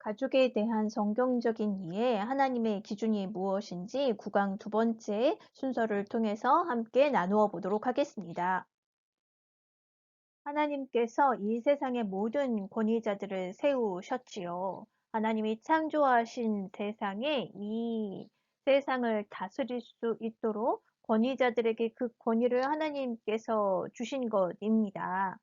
가족에 대한 성경적인 이해, 하나님의 기준이 무엇인지 구강 두 번째 순서를 통해서 함께 나누어 보도록 하겠습니다. 하나님께서 이 세상의 모든 권위자들을 세우셨지요. 하나님이 창조하신 세상에 이 세상을 다스릴 수 있도록 권위자들에게 그 권위를 하나님께서 주신 것입니다.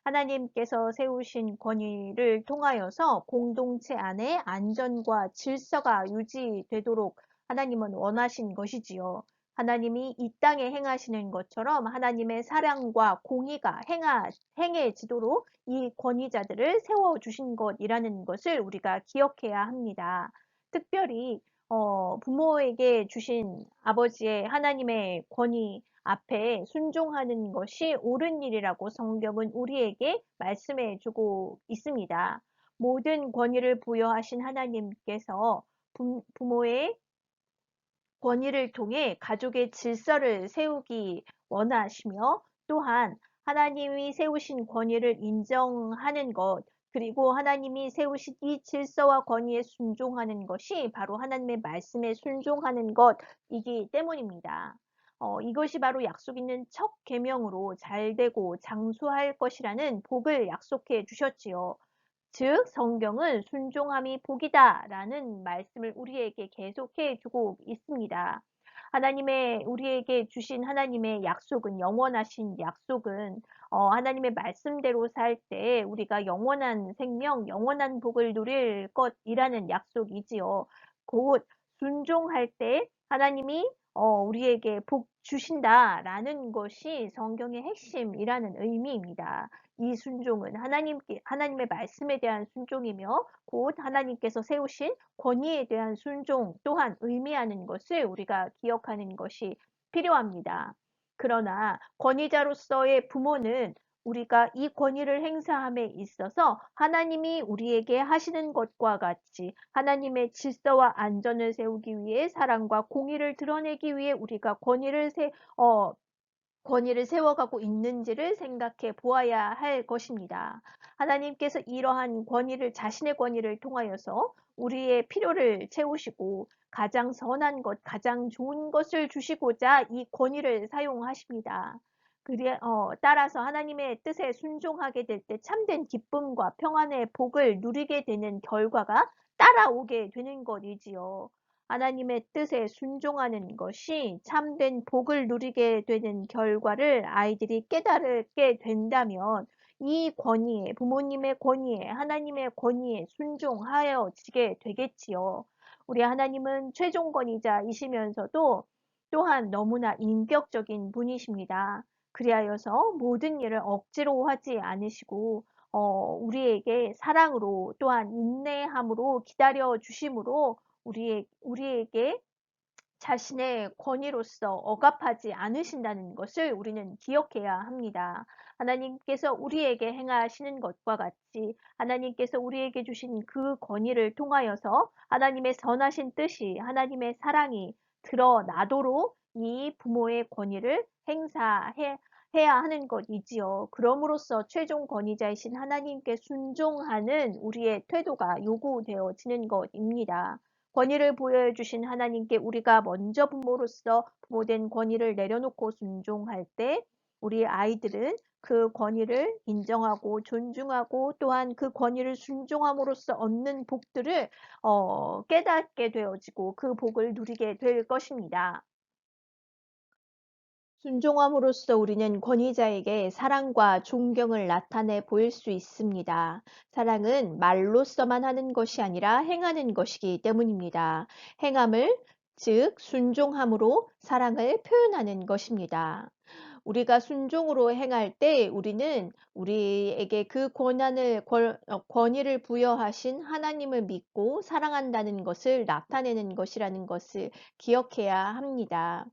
하나님께서 세우신 권위를 통하여서 공동체 안에 안전과 질서가 유지되도록 하나님은 원하신 것이지요. 하나님이 이 땅에 행하시는 것처럼 하나님의 사랑과 공의가 행해지도록 이 권위자들을 세워주신 것이라는 것을 우리가 기억해야 합니다. 특별히 부모에게 주신 아버지의 하나님의 권위 앞에 순종하는 것이 옳은 일이라고 성경은 우리에게 말씀해 주고 있습니다. 모든 권위를 부여하신 하나님께서 부모의 권위를 통해 가족의 질서를 세우기 원하시며 또한 하나님이 세우신 권위를 인정하는 것, 그리고 하나님이 세우신 이 질서와 권위에 순종하는 것이 바로 하나님의 말씀에 순종하는 것이기 때문입니다. 이것이 바로 약속 있는 첫 계명으로 잘되고 장수할 것이라는 복을 약속해 주셨지요. 즉 성경은 순종함이 복이다 라는 말씀을 우리에게 계속해 주고 있습니다. 우리에게 주신 하나님의 약속은 영원하신 약속은 하나님의 말씀대로 살 때 우리가 영원한 생명, 영원한 복을 누릴 것이라는 약속이지요. 곧 순종할 때 하나님이 우리에게 복 주신다라는 것이 성경의 핵심이라는 의미입니다. 이 순종은 하나님의 말씀에 대한 순종이며 곧 하나님께서 세우신 권위에 대한 순종 또한 의미하는 것을 우리가 기억하는 것이 필요합니다. 그러나 권위자로서의 부모는 우리가 이 권위를 행사함에 있어서 하나님이 우리에게 하시는 것과 같이 하나님의 질서와 안전을 세우기 위해 사랑과 공의를 드러내기 위해 우리가 권위를 세워가고 있는지를 생각해 보아야 할 것입니다. 하나님께서 이러한 자신의 권위를 통하여서 우리의 필요를 채우시고 가장 선한 것, 가장 좋은 것을 주시고자 이 권위를 사용하십니다. 따라서 하나님의 뜻에 순종하게 될 때 참된 기쁨과 평안의 복을 누리게 되는 결과가 따라오게 되는 것이지요. 하나님의 뜻에 순종하는 것이 참된 복을 누리게 되는 결과를 아이들이 깨달게 된다면 이 권위에, 부모님의 권위에, 하나님의 권위에 순종하여지게 되겠지요. 우리 하나님은 최종 권위자이시면서도 또한 너무나 인격적인 분이십니다. 그리하여서 모든 일을 억지로 하지 않으시고 우리에게 사랑으로 또한 인내함으로 기다려 주심으로 우리에게 자신의 권위로서 억압하지 않으신다는 것을 우리는 기억해야 합니다. 하나님께서 우리에게 행하시는 것과 같이 하나님께서 우리에게 주신 그 권위를 통하여서 하나님의 선하신 뜻이 하나님의 사랑이 드러나도록 이 부모의 권위를 해야 하는 것이지요. 그럼으로써 최종 권위자이신 하나님께 순종하는 우리의 태도가 요구되어지는 것입니다. 권위를 부여해주신 하나님께 우리가 먼저 부모로서 부모된 권위를 내려놓고 순종할 때 우리 아이들은 그 권위를 인정하고 존중하고 또한 그 권위를 순종함으로써 얻는 복들을 깨닫게 되어지고 그 복을 누리게 될 것입니다. 순종함으로써 우리는 권위자에게 사랑과 존경을 나타내 보일 수 있습니다. 사랑은 말로서만 하는 것이 아니라 행하는 것이기 때문입니다. 행함을, 즉 순종함으로 사랑을 표현하는 것입니다. 우리가 순종으로 행할 때 우리는 우리에게 그 권위를 부여하신 하나님을 믿고 사랑한다는 것을 나타내는 것이라는 것을 기억해야 합니다.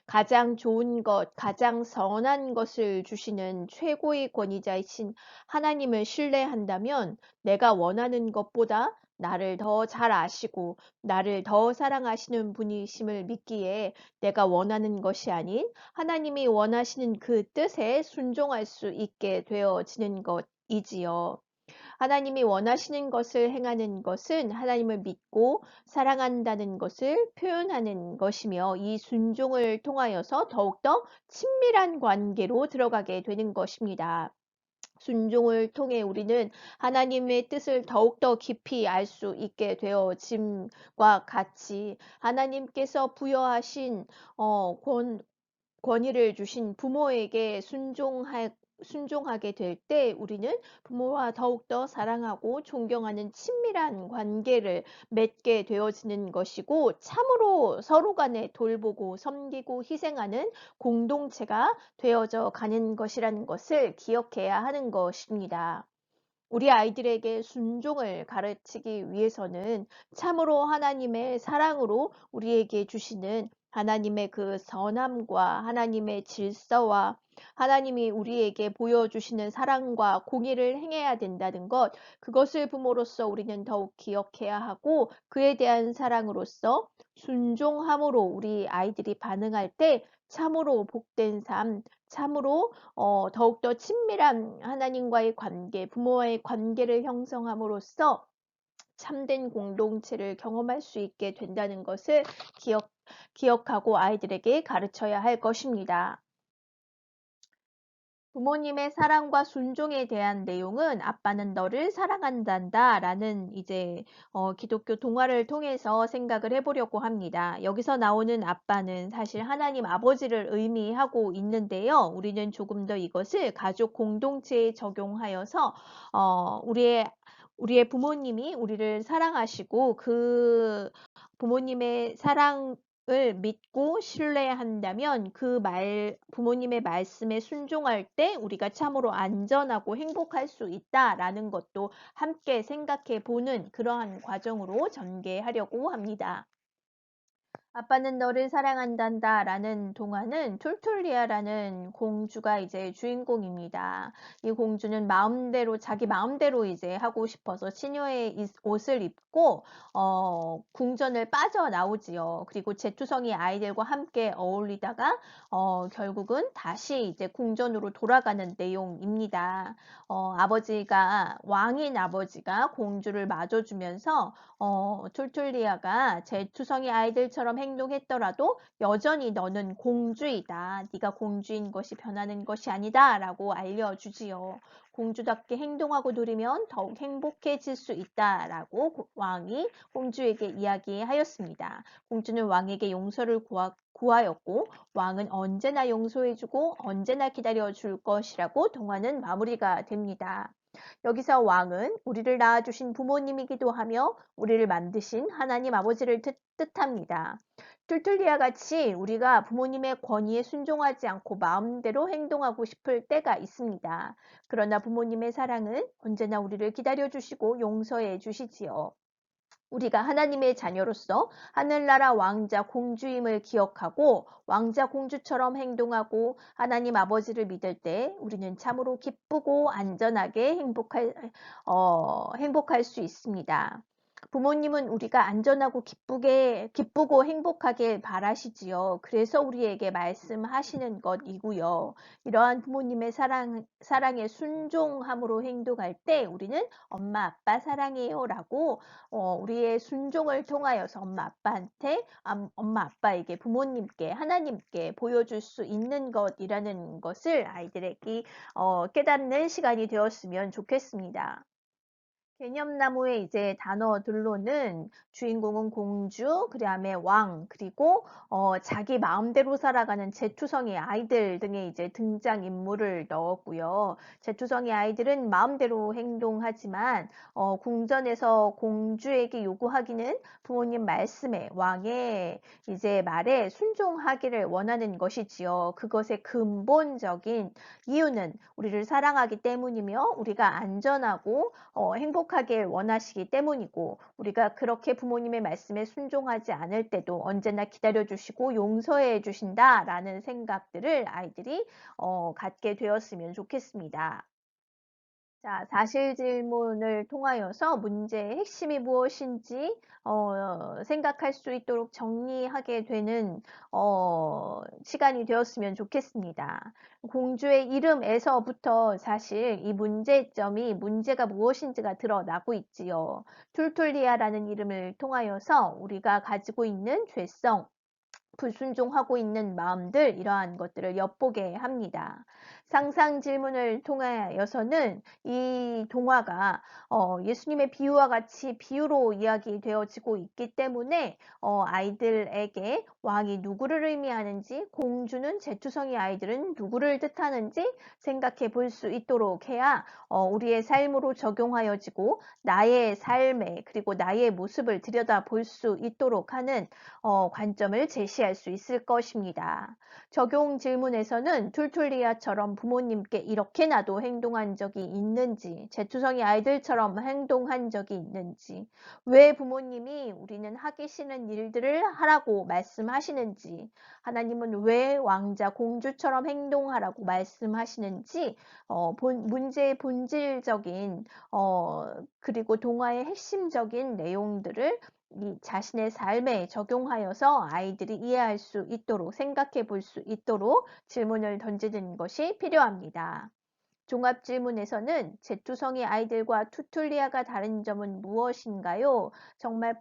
가장 좋은 것, 가장 선한 것을 주시는 최고의 권위자이신 하나님을 신뢰한다면 내가 원하는 것보다 나를 더 잘 아시고 나를 더 사랑하시는 분이심을 믿기에 내가 원하는 것이 아닌 하나님이 원하시는 그 뜻에 순종할 수 있게 되어지는 것이지요. 하나님이 원하시는 것을 행하는 것은 하나님을 믿고 사랑한다는 것을 표현하는 것이며 이 순종을 통하여서 더욱더 친밀한 관계로 들어가게 되는 것입니다. 순종을 통해 우리는 하나님의 뜻을 더욱더 깊이 알 수 있게 되어짐과 같이 하나님께서 부여하신 권위를 주신 부모에게 순종하게 될 때 우리는 부모와 더욱더 사랑하고 존경하는 친밀한 관계를 맺게 되어지는 것이고 참으로 서로 간에 돌보고 섬기고 희생하는 공동체가 되어져 가는 것이라는 것을 기억해야 하는 것입니다. 우리 아이들에게 순종을 가르치기 위해서는 참으로 하나님의 사랑으로 우리에게 주시는 하나님의 그 선함과 하나님의 질서와 하나님이 우리에게 보여주시는 사랑과 공의를 행해야 된다는 것, 그것을 부모로서 우리는 더욱 기억해야 하고 그에 대한 사랑으로서 순종함으로 우리 아이들이 반응할 때 참으로 복된 삶, 참으로 더욱더 친밀한 하나님과의 관계, 부모와의 관계를 형성함으로써 참된 공동체를 경험할 수 있게 된다는 것을 기억하고 아이들에게 가르쳐야 할 것입니다. 부모님의 사랑과 순종에 대한 내용은 아빠는 너를 사랑한단다 라는 이제 기독교 동화를 통해서 생각을 해보려고 합니다. 여기서 나오는 아빠는 사실 하나님 아버지를 의미하고 있는데요. 우리는 조금 더 이것을 가족 공동체에 적용하여서 우리의 부모님이 우리를 사랑하시고 그 부모님의 사랑 을 믿고 신뢰한다면 부모님의 말씀에 순종할 때 우리가 참으로 안전하고 행복할 수 있다라는 것도 함께 생각해 보는 그러한 과정으로 전개하려고 합니다. 아빠는 너를 사랑한단다 라는 동화는 툴툴리아라는 공주가 이제 주인공입니다. 이 공주는 자기 마음대로 이제 하고 싶어서 치녀의 옷을 입고, 궁전을 빠져나오지요. 그리고 제투성이 아이들과 함께 어울리다가, 결국은 다시 이제 궁전으로 돌아가는 내용입니다. 왕인 아버지가 공주를 맞아주면서, 툴툴리아가 제투성이 아이들처럼 행동했더라도 여전히 너는 공주이다. 네가 공주인 것이 변하는 것이 아니다. 라고 알려주지요. 공주답게 행동하고 누리면 더욱 행복해질 수 있다. 라고 왕이 공주에게 이야기하였습니다. 공주는 왕에게 용서를 구하였고 왕은 언제나 용서해주고 언제나 기다려줄 것이라고 동화는 마무리가 됩니다. 여기서 왕은 우리를 낳아주신 부모님이기도 하며 우리를 만드신 하나님 아버지를 뜻합니다. 툴툴리아 같이 우리가 부모님의 권위에 순종하지 않고 마음대로 행동하고 싶을 때가 있습니다. 그러나 부모님의 사랑은 언제나 우리를 기다려주시고 용서해 주시지요. 우리가 하나님의 자녀로서 하늘나라 왕자 공주임을 기억하고 왕자 공주처럼 행동하고 하나님 아버지를 믿을 때 우리는 참으로 기쁘고 안전하게 행복할 수 있습니다. 부모님은 우리가 안전하고 기쁘고 행복하게 바라시지요. 그래서 우리에게 말씀하시는 것이고요. 이러한 부모님의 사랑에 순종함으로 행동할 때 우리는 엄마, 아빠 사랑해요 라고 우리의 순종을 통하여서 엄마, 아빠에게, 부모님께, 하나님께 보여줄 수 있는 것이라는 것을 아이들에게 깨닫는 시간이 되었으면 좋겠습니다. 개념나무의 이제 단어들로는 주인공은 공주, 그다음에 왕, 그리고 자기 마음대로 살아가는 제투성이 아이들 등의 이제 등장인물을 넣었고요. 제투성이 아이들은 마음대로 행동하지만 궁전에서 공주에게 요구하기는 부모님 말씀에 왕의 이제 말에 순종하기를 원하는 것이지요. 그것의 근본적인 이유는 우리를 사랑하기 때문이며 우리가 안전하고 행복하게 원하시기 때문이고 우리가 그렇게 부모님의 말씀에 순종하지 않을 때도 언제나 기다려주시고 용서해 주신다라는 생각들을 아이들이 갖게 되었으면 좋겠습니다. 자, 사실 질문을 통하여서 문제의 핵심이 무엇인지 생각할 수 있도록 정리하게 되는 시간이 되었으면 좋겠습니다. 공주의 이름에서부터 사실 이 문제점이 문제가 무엇인지가 드러나고 있지요. 툴툴리아라는 이름을 통하여서 우리가 가지고 있는 죄성, 불순종하고 있는 마음들 이러한 것들을 엿보게 합니다. 상상 질문을 통하여서는 이 동화가 예수님의 비유와 같이 비유로 이야기되어지고 있기 때문에 아이들에게 왕이 누구를 의미하는지 공주는 제투성이 아이들은 누구를 뜻하는지 생각해 볼 수 있도록 해야 우리의 삶으로 적용하여지고 나의 삶에 그리고 나의 모습을 들여다 볼 수 있도록 하는 관점을 제시할 수 있을 것입니다. 적용 질문에서는 툴툴리아처럼 부모님께 이렇게 나도 행동한 적이 있는지, 제투성이 아이들처럼 행동한 적이 있는지, 왜 부모님이 우리는 하기 싫은 일들을 하라고 말씀하시는지, 하나님은 왜 왕자 공주처럼 행동하라고 말씀하시는지 문제의 본질적인 그리고 동화의 핵심적인 내용들을 이 자신의 삶에 적용하여서 아이들이 이해할 수 있도록 생각해 볼 수 있도록 질문을 던지는 것이 필요합니다. 종합 질문에서는 제투성이 아이들과 투툴리아가 다른 점은 무엇인가요? 정말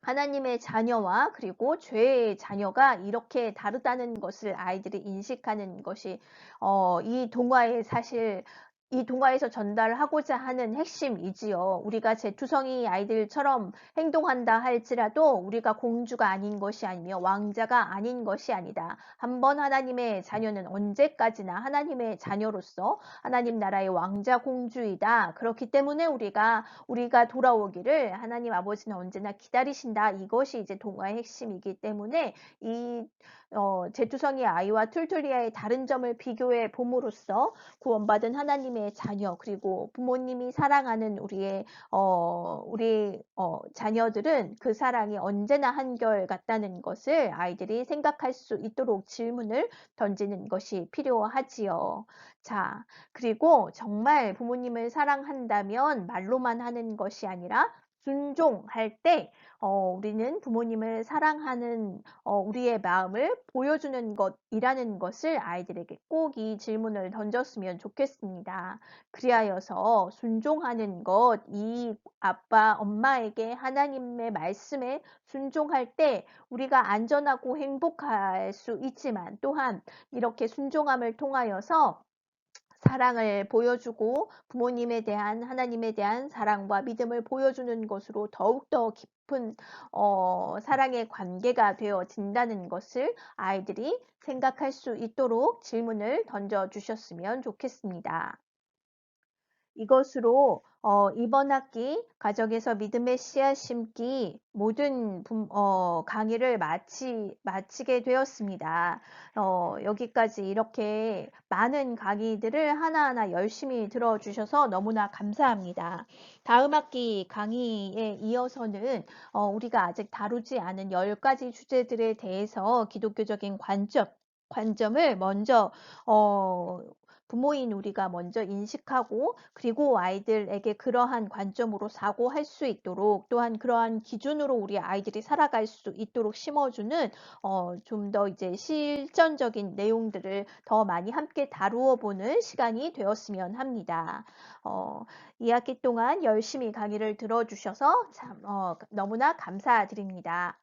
하나님의 자녀와 그리고 죄의 자녀가 이렇게 다르다는 것을 아이들이 인식하는 것이 이 동화의 사실 이 동화에서 전달하고자 하는 핵심이지요. 우리가 제투성이 아이들처럼 행동한다 할지라도 우리가 공주가 아닌 것이 아니며 왕자가 아닌 것이 아니다. 한번 하나님의 자녀는 언제까지나 하나님의 자녀로서 하나님 나라의 왕자 공주이다. 그렇기 때문에 우리가 돌아오기를 하나님 아버지는 언제나 기다리신다. 이것이 이제 동화의 핵심이기 때문에 이 제투성이 아이와 툴툴리아의 다른 점을 비교해 봄으로써 구원받은 하나님의 자녀 그리고 부모님이 사랑하는 우리 자녀들은 그 사랑이 언제나 한결같다는 것을 아이들이 생각할 수 있도록 질문을 던지는 것이 필요하지요. 자, 그리고 정말 부모님을 사랑한다면 말로만 하는 것이 아니라 순종할 때 우리는 부모님을 사랑하는 우리의 마음을 보여주는 것이라는 것을 아이들에게 꼭 이 질문을 던졌으면 좋겠습니다. 그리하여서 순종하는 것, 이 아빠, 엄마에게 하나님의 말씀에 순종할 때 우리가 안전하고 행복할 수 있지만 또한 이렇게 순종함을 통하여서 사랑을 보여주고 부모님에 대한 하나님에 대한 사랑과 믿음을 보여주는 것으로 더욱더 깊은 사랑의 관계가 되어진다는 것을 아이들이 생각할 수 있도록 질문을 던져주셨으면 좋겠습니다. 이것으로 이번 학기 가정에서 믿음의 씨앗 심기 모든 강의를 마치게 되었습니다. 여기까지 이렇게 많은 강의들을 하나하나 열심히 들어주셔서 너무나 감사합니다. 다음 학기 강의에 이어서는 우리가 아직 다루지 않은 10가지 주제들에 대해서 기독교적인 관점을 먼저 부모인 우리가 먼저 인식하고 그리고 아이들에게 그러한 관점으로 사고할 수 있도록 또한 그러한 기준으로 우리 아이들이 살아갈 수 있도록 심어주는 좀 더 이제 실전적인 내용들을 더 많이 함께 다루어 보는 시간이 되었으면 합니다. 이 학기 동안 열심히 강의를 들어주셔서 참, 너무나 감사드립니다.